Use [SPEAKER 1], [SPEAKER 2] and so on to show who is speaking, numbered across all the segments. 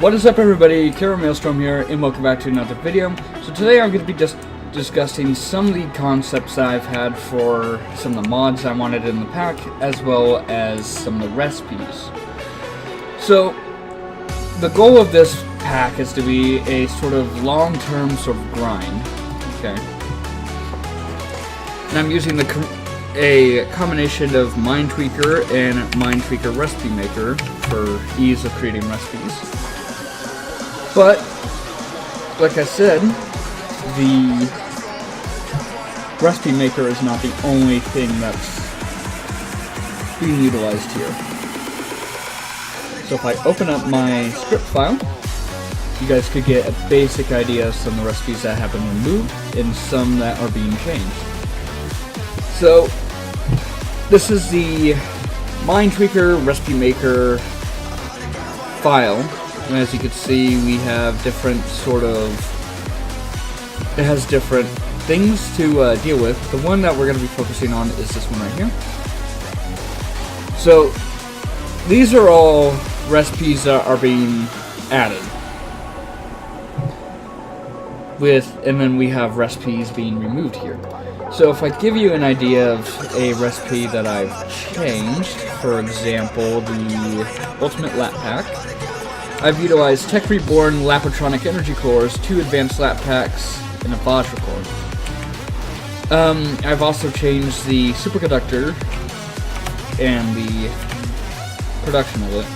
[SPEAKER 1] What is up, everybody? Kara Maelstrom here, and welcome back to another video. So today I'm going to be just discussing some of the concepts I've had for some of the mods I wanted in the pack, as well as some of the recipes. So the goal of this pack is to be a sort of long-term sort of grind. Okay. And I'm using a combination of Mind Tweaker and Mind Tweaker Recipe Maker for ease of creating recipes. But, like I said, the Recipe Maker is not the only thing that's being utilized here. So if I open up my script file, you guys could get a basic idea of some of the recipes that have been removed and some that are being changed. So, this is the Mind Tweaker Recipe Maker file. And as you can see, we have different it has different things to deal with. The one that we're going to be focusing on is this one right here. So, these are all recipes that are being added. And then we have recipes being removed here. So if I give you an idea of a recipe that I've changed, for example, the Ultimate Lap Pack, I've utilized Tech Reborn Lapatronic Energy Cores, 2 Advanced Lap Packs, and a Vajra Core. I've also changed the Superconductor and the production of it.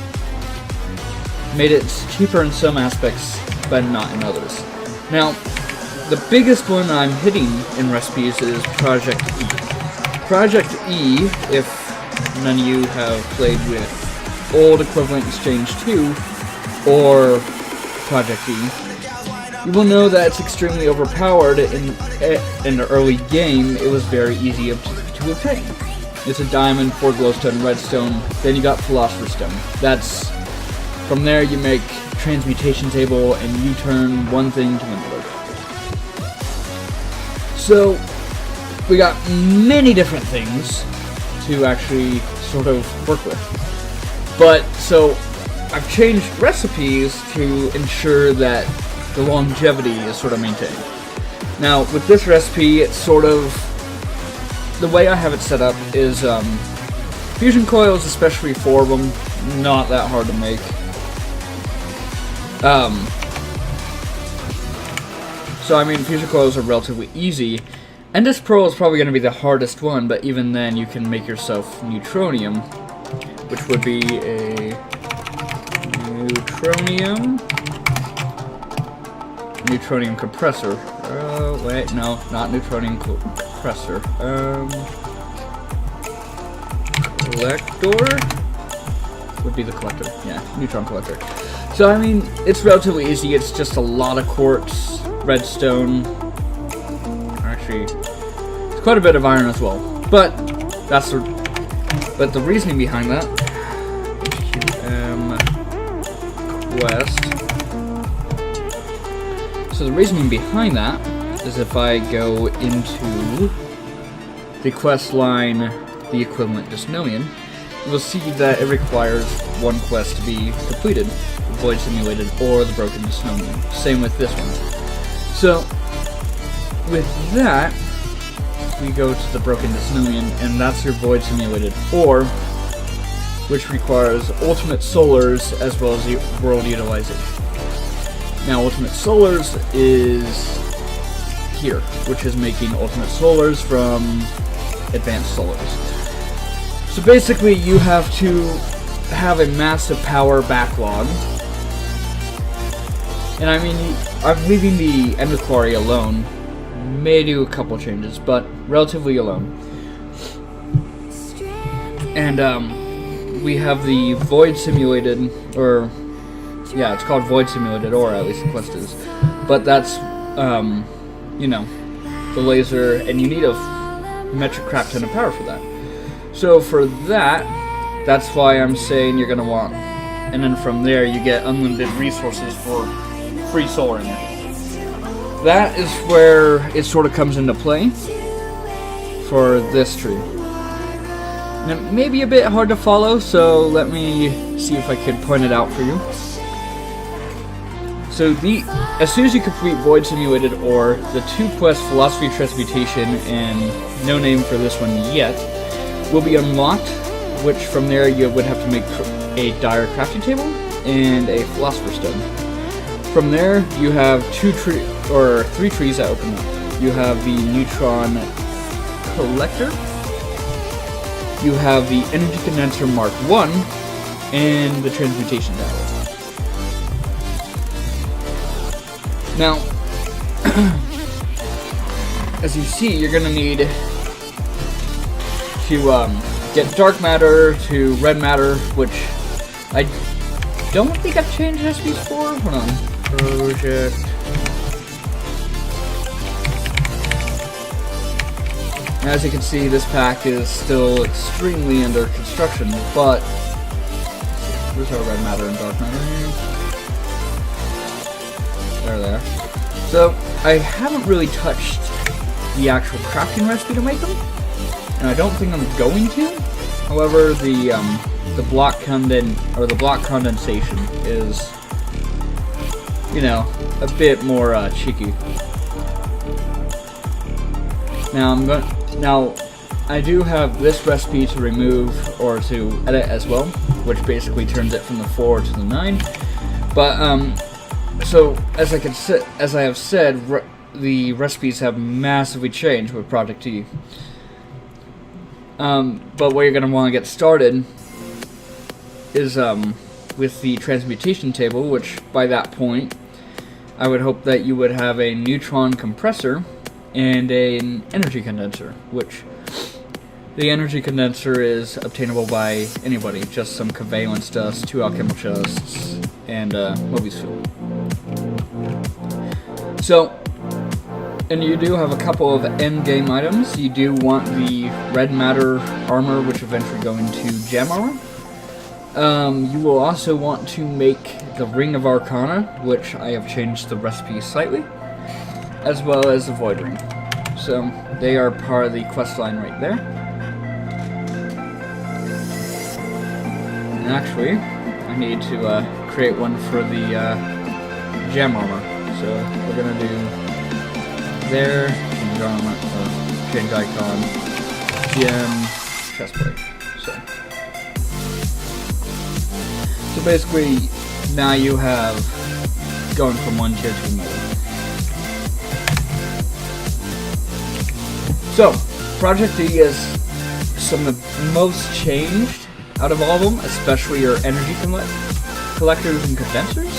[SPEAKER 1] Made it cheaper in some aspects, but not in others. Now, the biggest one I'm hitting in recipes is Project E. Project E, if none of you have played with old Equivalent Exchange 2, or Project E, you will know that it's extremely overpowered. In the early game, it was very easy to obtain. It's a diamond, 4 glowstone, redstone, then you got philosopher's stone. From there you make transmutation table and you turn one thing to another. So, we got many different things to actually sort of work with. But, so, I've changed recipes to ensure that the longevity is sort of maintained. Now, with this recipe, it's sort of, the way I have it set up is, fusion coils, especially 4 of them, not that hard to make. So, I mean, fusion coils are relatively easy. Endless Pearl is probably going to be the hardest one, but even then, you can make yourself Neutronium, which would be a Neutronium compressor. Wait, no, not Neutronium compressor. Collector would be the collector. Yeah, neutron collector. So I mean, it's relatively easy. It's just a lot of quartz, redstone. Actually, it's quite a bit of iron as well. But the reasoning behind that. Quest. So the reasoning behind that is if I go into the quest line, the Equivalent Disnomian, you'll see that it requires 1 quest to be completed, the Void Simulated or the Broken Disnomian. Same with this one. So with that, we go to the Broken Disnomian, and that's your Void Simulated ore, which requires Ultimate Solars as well as the World Utilization. Now, Ultimate Solars is here, which is making Ultimate Solars from Advanced Solars. So basically, you have to have a massive power backlog. And I mean, I'm leaving the Ender Quarry alone. May do a couple changes, but relatively alone. And, we have the Void Simulated, or, yeah, it's called Void Simulated, or at least the quest is. But that's, you know, the laser, and you need a metric crap ton of power for that. So for that, that's why I'm saying you're going to want, and then from there you get unlimited resources for free solar energy. That is where it sort of comes into play for this tree. And it may be a bit hard to follow, so let me see if I can point it out for you. So as soon as you complete Void Simulated Ore, the 2 quests Philosophy Transmutation and no name for this one yet will be unlocked, which from there you would have to make a dire crafting table and a Philosopher's Stone. From there you have 3 trees that open up. You have the Neutron Collector, you have the Energy Condenser Mark 1, and the Transmutation Tower. Now, as you see, you're gonna need to get dark matter to red matter, which I don't think I've changed recipes for. Hold on, project. As you can see, this pack is still extremely under construction, but where's our red matter and dark matter? There they are. So, I haven't really touched the actual crafting recipe to make them, and I don't think I'm going to. However, the block condensation is, you know, a bit more cheeky. Now I do have this recipe to remove or to edit as well, which basically turns it from the 4 to the 9. But so as I have said, the recipes have massively changed with Project T. But where you're going to want to get started is with the transmutation table, which by that point I would hope that you would have a neutron compressor and an energy condenser, which the energy condenser is obtainable by anybody, just some covalence dust, 2 alchemical chests, and Mobius fuel. So, and you do have a couple of end game items. You do want the red matter armor, which eventually go into gem armor. You will also want to make the Ring of Arcana, which I have changed the recipe slightly, as well as the Void Ring. So they are part of the quest line right there. And actually, I need to create one for the gem armor. So we're gonna do there, change armor, change icon, gem, chestplate. So basically, now you have going from one tier to another. So, Project D is some of the most changed out of all of them, especially your energy collectors and condensers.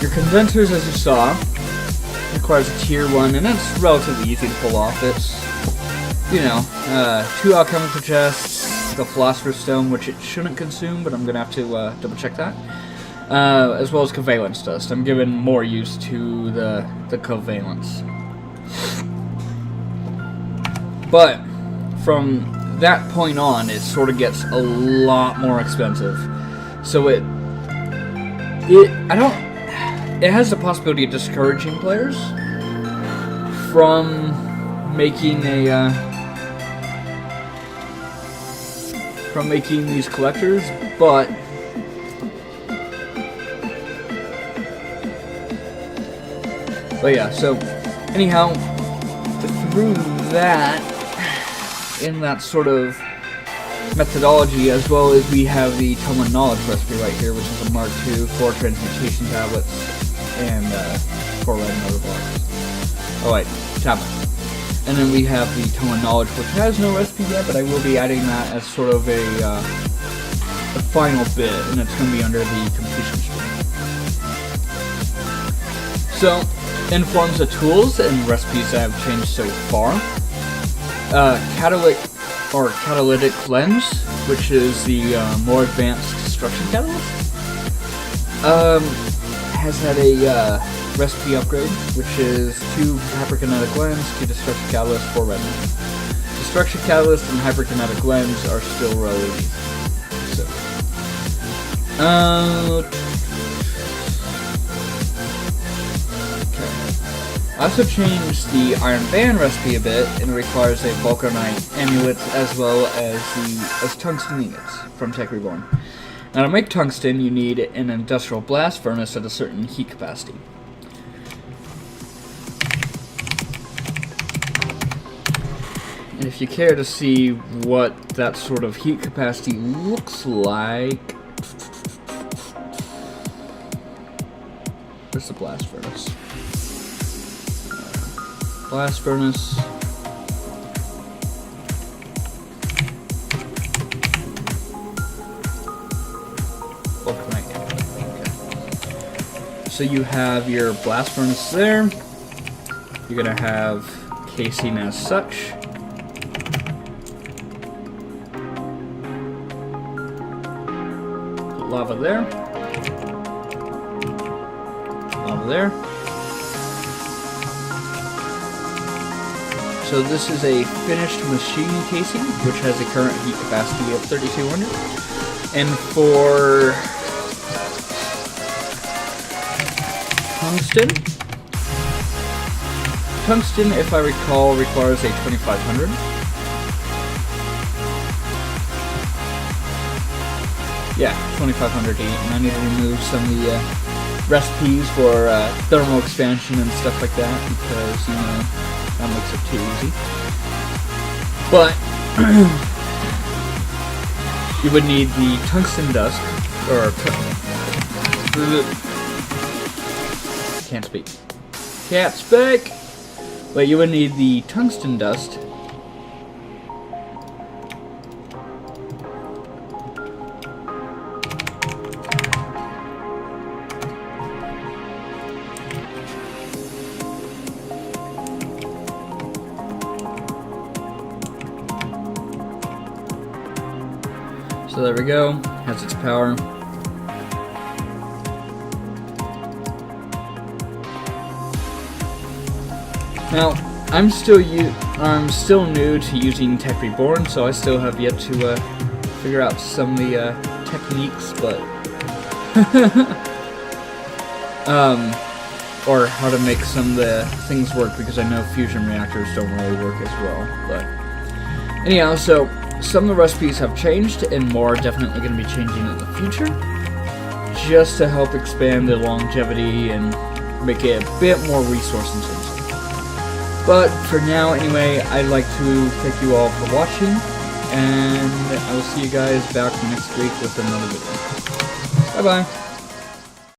[SPEAKER 1] Your condensers, as you saw, requires a tier 1, and it's relatively easy to pull off. It's, you know, 2 alchemical chests, the Philosopher's Stone, which it shouldn't consume, but I'm going to have to double check that, as well as covalence dust. I'm giving more use to the covalence. But from that point on, it sort of gets a lot more expensive. So it has the possibility of discouraging players from making these collectors, but yeah. So anyhow, through that, in that sort of methodology, as well as we have the Tome of Knowledge recipe right here, which is a Mark II, 4 transmutation tablets, and 4 red and other blocks. Oh wait, tablet. And then we have the Tome of Knowledge, which has no recipe yet, but I will be adding that as sort of a final bit, and it's going to be under the completion stream. So, in forms of tools and recipes that have changed so far, catalytic lens, which is the more advanced destruction catalyst, has had a recipe upgrade, which is 2 hyperkinetic lens, 2 destruction catalyst, 4 red matter. Destruction catalyst and hyperkinetic lens are still relatively easy. So, I also changed the Iron Band recipe a bit, and it requires a Vulcanite amulet as well as tungsten ingots from Tech Reborn. Now to make tungsten, you need an industrial blast furnace at a certain heat capacity. And if you care to see what that sort of heat capacity looks like, where's the blast furnace? Blast furnace. So you have your blast furnace there. You're gonna have casing as such. Put lava there. Lava there. So this is a finished machine casing, which has a current heat capacity of 3200. And for tungsten, if I recall, requires a 2500. Yeah, 2500 heat, and I need to remove some of the recipes for thermal expansion and stuff like that, because, you know, that makes it too easy. But you would need the tungsten dust, or can't speak. But you would need the tungsten dust. So there we go, has its power. Now, I'm still new to using Tech Reborn, so I still have yet to figure out some of the techniques, but or how to make some of the things work, because I know fusion reactors don't really work as well. But anyhow, so some of the recipes have changed, and more are definitely going to be changing in the future, just to help expand the longevity and make it a bit more resource intensive. But for now, anyway, I'd like to thank you all for watching, and I will see you guys back next week with another video. Bye-bye.